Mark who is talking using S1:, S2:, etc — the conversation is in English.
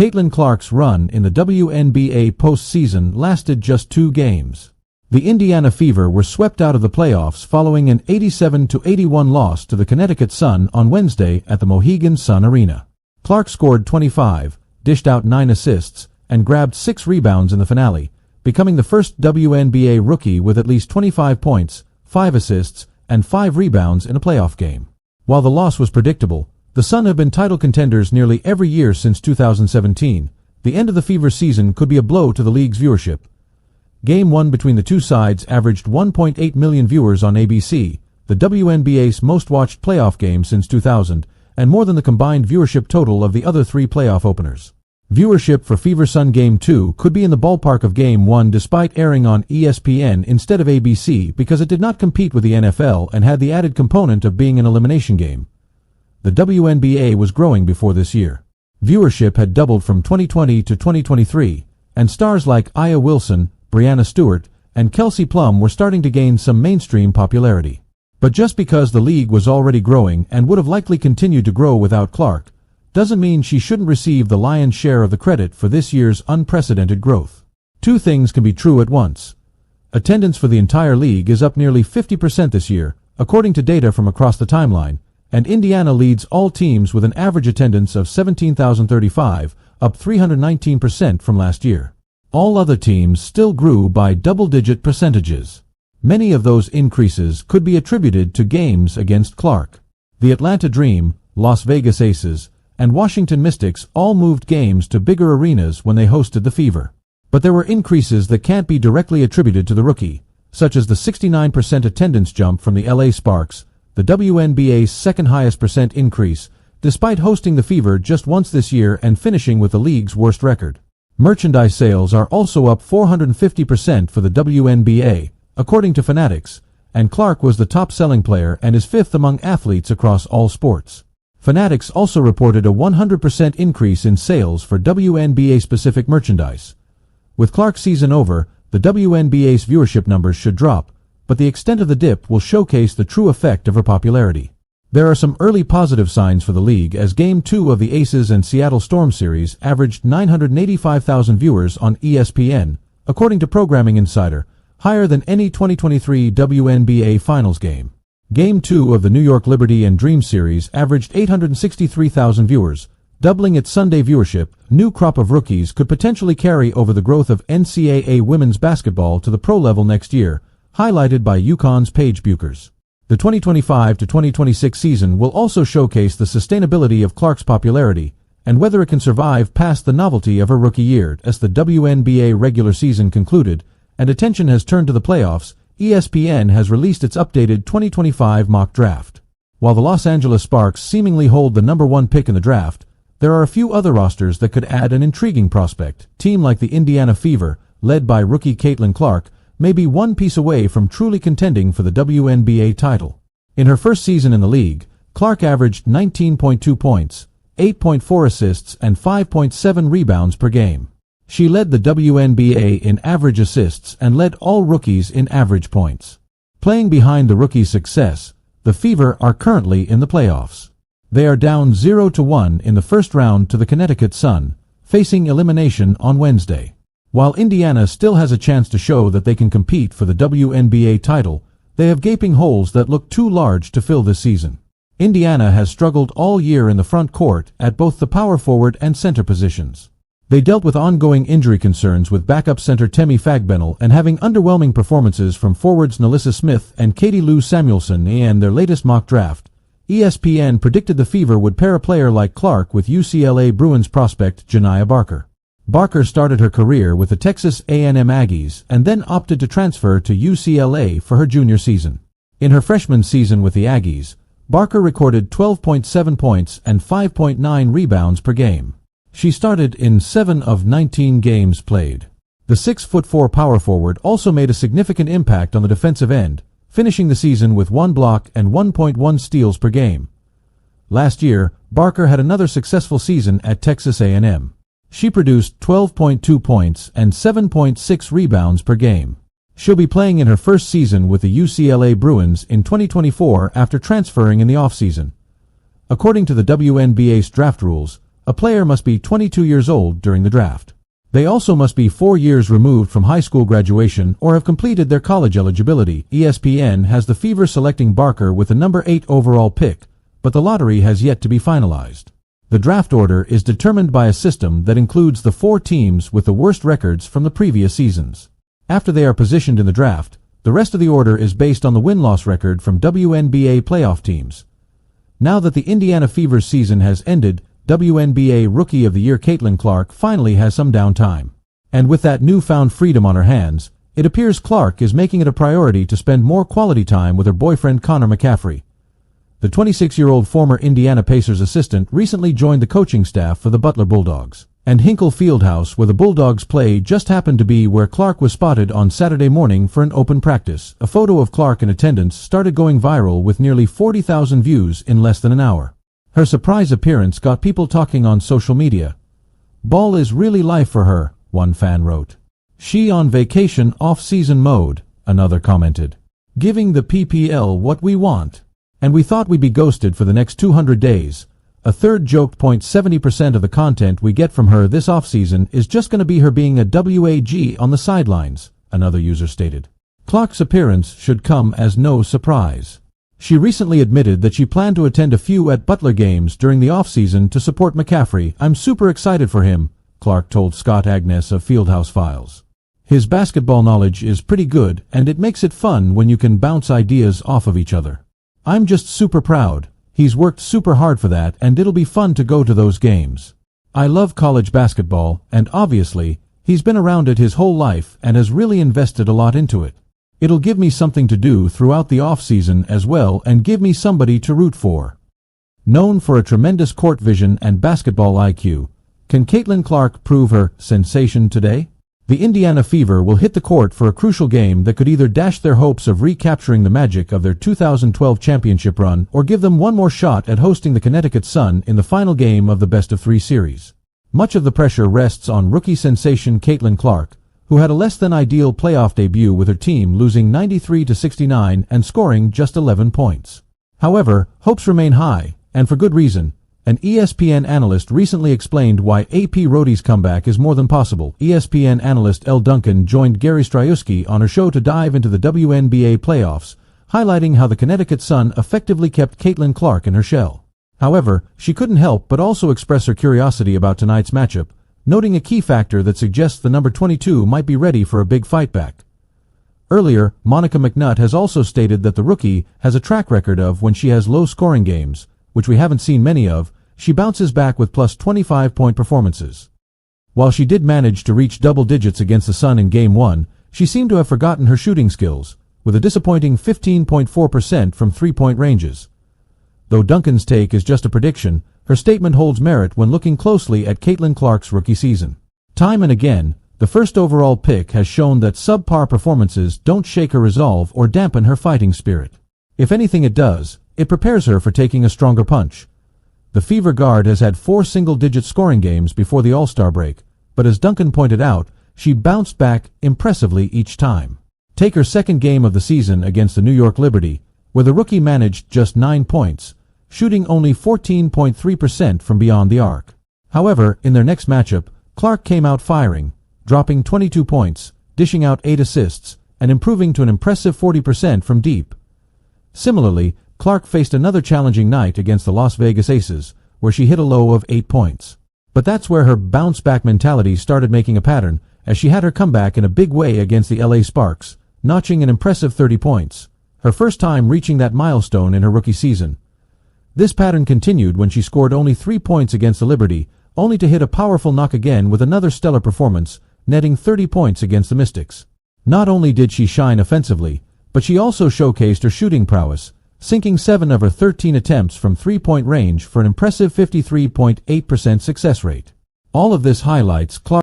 S1: Caitlin Clark's run in the WNBA postseason lasted just 2 games. The Indiana Fever were swept out of the playoffs following an 87-81 loss to the Connecticut Sun on Wednesday at the Mohegan Sun Arena. Clark scored 25, dished out 9 assists, and grabbed 6 rebounds in the finale, becoming the first WNBA rookie with at least 25 points, 5 assists, and 5 rebounds in a playoff game. While the loss was predictable, the Sun have been title contenders nearly every year since 2017. The end of the Fever season could be a blow to the league's viewership. Game 1 between the two sides averaged 1.8 million viewers on ABC, the WNBA's most-watched playoff game since 2000, and more than the combined viewership total of the other 3 playoff openers. Viewership for Fever Sun Game 2 could be in the ballpark of Game 1 despite airing on ESPN instead of ABC because it did not compete with the NFL and had the added component of being an elimination game. The WNBA was growing before this year. Viewership had doubled from 2020 to 2023, and stars like Aya Wilson, Brianna Stewart, and Kelsey Plum were starting to gain some mainstream popularity. But just because the league was already growing and would have likely continued to grow without Clark, doesn't mean she shouldn't receive the lion's share of the credit for this year's unprecedented growth. 2 things can be true at once. Attendance for the entire league is up nearly 50% this year, according to data from across the timeline, and Indiana leads all teams with an average attendance of 17,035, up 319% from last year. All other teams still grew by double-digit percentages. Many of those increases could be attributed to games against Clark. The Atlanta Dream, Las Vegas Aces, and Washington Mystics all moved games to bigger arenas when they hosted the Fever. But there were increases that can't be directly attributed to the rookie, such as the 69% attendance jump from the LA Sparks, the WNBA's second-highest percent increase, despite hosting the Fever just once this year and finishing with the league's worst record. Merchandise sales are also up 450% for the WNBA, according to Fanatics, and Clark was the top-selling player and is 5th among athletes across all sports. Fanatics also reported a 100% increase in sales for WNBA-specific merchandise. With Clark's season over, the WNBA's viewership numbers should drop, but the extent of the dip will showcase the true effect of her popularity. There are some early positive signs for the league as Game 2 of the Aces and Seattle Storm series averaged 985,000 viewers on ESPN, according to Programming Insider, higher than any 2023 WNBA Finals game. Game 2 of the New York Liberty and Dream series averaged 863,000 viewers, doubling its Sunday viewership. New crop of rookies could potentially carry over the growth of NCAA women's basketball to the pro level next year, highlighted by UConn's Paige Buchers. The 2025 to 2026 season will also showcase the sustainability of Clark's popularity and whether it can survive past the novelty of her rookie year. As the WNBA regular season concluded and attention has turned to the playoffs, ESPN has released its updated 2025 mock draft. While the Los Angeles Sparks seemingly hold the #1 pick in the draft, there are a few other rosters that could add an intriguing prospect. Team like the Indiana Fever, led by rookie Caitlin Clark, may be one piece away from truly contending for the WNBA title. In her first season in the league, Clark averaged 19.2 points, 8.4 assists, and 5.7 rebounds per game. She led the WNBA in average assists and led all rookies in average points. Playing behind the rookie's success, the Fever are currently in the playoffs. They are down 0-1 in the first round to the Connecticut Sun, facing elimination on Wednesday. While Indiana still has a chance to show that they can compete for the WNBA title, they have gaping holes that look too large to fill this season. Indiana has struggled all year in the front court at both the power forward and center positions. They dealt with ongoing injury concerns with backup center Temi Fagbenel and having underwhelming performances from forwards Nalissa Smith and Katie Lou Samuelson. In their latest mock draft, ESPN predicted the Fever would pair a player like Clark with UCLA Bruins prospect Janiah Barker. Barker started her career with the Texas A&M Aggies and then opted to transfer to UCLA for her junior season. In her freshman season with the Aggies, Barker recorded 12.7 points and 5.9 rebounds per game. She started in 7 of 19 games played. The 6'4" power forward also made a significant impact on the defensive end, finishing the season with 1 block and 1.1 steals per game. Last year, Barker had another successful season at Texas A&M. She produced 12.2 points and 7.6 rebounds per game. She'll be playing in her first season with the UCLA Bruins in 2024 after transferring in the offseason. According to the WNBA's draft rules, A player must be 22 years old during the draft. They also must be 4 years removed from high school graduation or have completed their college eligibility. ESPN has the Fever selecting Barker with the number 8 overall pick, but the lottery has yet to be finalized. The draft order is determined by a system that includes the 4 teams with the worst records from the previous seasons. After they are positioned in the draft, the rest of the order is based on the win-loss record from WNBA playoff teams. Now that the Indiana Fever's season has ended, WNBA Rookie of the Year Caitlin Clark finally has some downtime. And with that newfound freedom on her hands, it appears Clark is making it a priority to spend more quality time with her boyfriend Connor McCaffrey. The 26-year-old former Indiana Pacers assistant recently joined the coaching staff for the Butler Bulldogs. And Hinkle Fieldhouse, where the Bulldogs play, just happened to be where Clark was spotted on Saturday morning for an open practice. A photo of Clark in attendance started going viral with nearly 40,000 views in less than an hour. Her surprise appearance got people talking on social media. "Ball is really life for her," one fan wrote. "She on vacation off-season mode," another commented. "Giving the PPL what we want. And we thought we'd be ghosted for the next 200 days. A third joked. 70% of the content we get from her this offseason is just going to be her being a WAG on the sidelines," another user stated. Clark's appearance should come as no surprise. She recently admitted that she planned to attend a few at Butler games during the offseason to support McCaffrey. "I'm super excited for him," Clark told Scott Agnes of Fieldhouse Files. "His basketball knowledge is pretty good, and it makes it fun when you can bounce ideas off of each other. I'm just super proud. He's worked super hard for that, and it'll be fun to go to those games. I love college basketball, and obviously, he's been around it his whole life and has really invested a lot into it. It'll give me something to do throughout the off-season as well and give me somebody to root for." Known for a tremendous court vision and basketball IQ, can Caitlin Clark prove her sensation today? The Indiana Fever will hit the court for a crucial game that could either dash their hopes of recapturing the magic of their 2012 championship run or give them one more shot at hosting the Connecticut Sun in the final game of the best-of-3 series. Much of the pressure rests on rookie sensation Caitlin Clark, who had a less-than-ideal playoff debut with her team losing 93-69 and scoring just 11 points. However, hopes remain high, and for good reason. An ESPN analyst recently explained why AP Rhodey's comeback is more than possible. ESPN analyst Elle Duncan joined Gary Stryuski on her show to dive into the WNBA playoffs, highlighting how the Connecticut Sun effectively kept Caitlin Clark in her shell. However, she couldn't help but also express her curiosity about tonight's matchup, noting a key factor that suggests the number 22 might be ready for a big fight back. Earlier, Monica McNutt has also stated that the rookie has a track record of when she has low-scoring games, which we haven't seen many of, she bounces back with plus 25-point performances. While she did manage to reach double digits against the Sun in Game 1, she seemed to have forgotten her shooting skills, with a disappointing 15.4% from three-point ranges. Though Duncan's take is just a prediction, her statement holds merit when looking closely at Caitlin Clark's rookie season. Time and again, the first overall pick has shown that subpar performances don't shake her resolve or dampen her fighting spirit. If anything it does, it prepares her for taking a stronger punch. The Fever guard has had 4 single-digit scoring games before the All-Star break, but as Duncan pointed out, she bounced back impressively each time. Take her second game of the season against the New York Liberty, where the rookie managed just 9 points, shooting only 14.3% from beyond the arc. However, in their next matchup, Clark came out firing, dropping 22 points, dishing out 8 assists, and improving to an impressive 40% from deep. Similarly, Clark faced another challenging night against the Las Vegas Aces, where she hit a low of 8 points. But that's where her bounce-back mentality started making a pattern, as she had her comeback in a big way against the LA Sparks, notching an impressive 30 points, her first time reaching that milestone in her rookie season. This pattern continued when she scored only 3 points against the Liberty, only to hit a powerful knock again with another stellar performance, netting 30 points against the Mystics. Not only did she shine offensively, but she also showcased her shooting prowess, sinking 7 of her 13 attempts from three-point range for an impressive 53.8% success rate. All of this highlights Clark